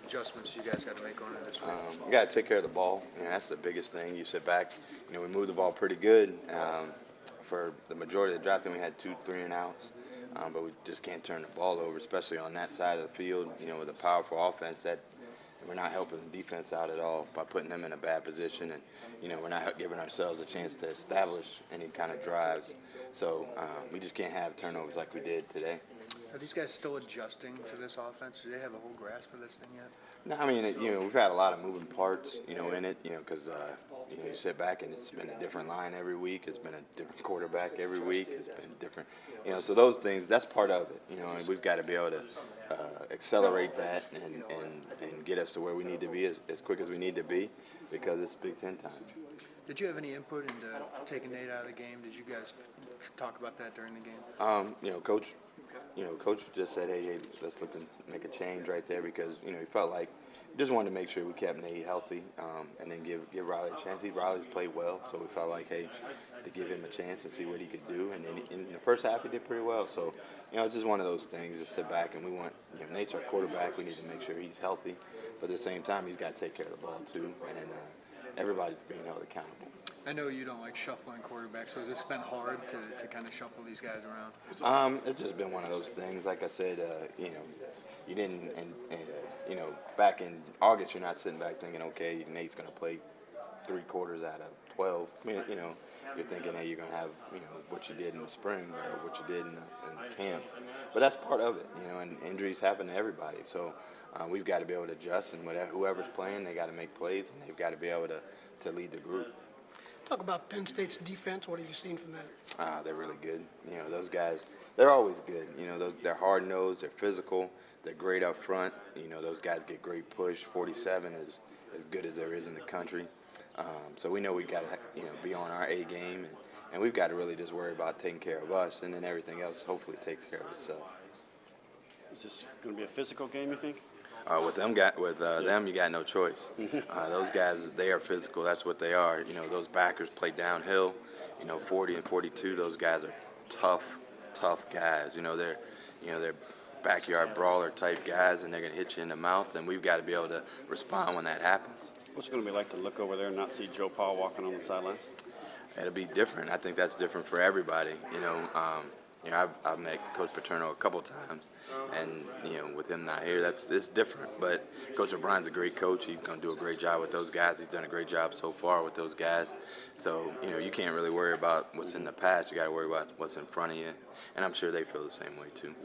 adjustments you guys got to make on it this week? You got to take care of the ball. That's the biggest thing. You sit back. We moved the ball pretty good. For the majority of the drive, we had 2 3-and-outs, but we just can't turn the ball over, especially on that side of the field. With a powerful offense, that we're not helping the defense out at all by putting them in a bad position, and we're not giving ourselves a chance to establish any kind of drives. So we just can't have turnovers like we did today. Are these guys still adjusting to this offense? Do they have a whole grasp of this thing yet? No, I mean, we've had a lot of moving parts, in it, because, you sit back and it's been a different line every week. It's been a different quarterback every week. It's been different, so those things, that's part of it, and we've got to be able to accelerate that and get us to where we need to be as quick as we need to be, because it's Big Ten time. Did you have any input into taking Nate out of the game? Did you guys talk about that during the game? Coach just said, hey, let's look and make a change right there, because, he felt like he just wanted to make sure we kept Nate healthy, and then give Riley a chance. Riley's played well, so we felt like, hey, to give him a chance and see what he could do. And then in the first half, he did pretty well. So, it's just one of those things, just sit back, and we want, Nate's our quarterback. We need to make sure he's healthy. But at the same time, he's got to take care of the ball, too. And everybody's being held accountable. I know you don't like shuffling quarterbacks, so has this been hard to kind of shuffle these guys around? It's just been one of those things. Like I said, you didn't, back in August, you're not sitting back thinking, okay, Nate's going to play 3 quarters out of 12. I mean, you're thinking, hey, you're going to have, what you did in the spring or what you did in camp. But that's part of it, and injuries happen to everybody. So we've got to be able to adjust, and whoever's playing, they got to make plays, and they've got to be able to lead the group. Talk about Penn State's defense. What have you seen from that? They're really good. Those guys, they're always good. They're hard-nosed, they're physical, they're great up front. Those guys get great push. 47 is as good as there is in the country. So we know we've got to, be on our A game, and we've got to really just worry about taking care of us, and then everything else hopefully takes care of itself. Is this going to be a physical game, you think? With them, you got no choice. Those guys, they are physical. That's what they are. Those backers play downhill. 40 and 42. Those guys are tough guys. They're backyard brawler type guys, and they're gonna hit you in the mouth. And we've got to be able to respond when that happens. What's it going to be like to look over there and not see Joe Paul walking on the sidelines? It'll be different. I think that's different for everybody. I've met Coach Paterno a couple times, and with him not here, it's different. But Coach O'Brien's a great coach. He's going to do a great job with those guys. He's done a great job so far with those guys. So you can't really worry about what's in the past. You got to worry about what's in front of you, and I'm sure they feel the same way too.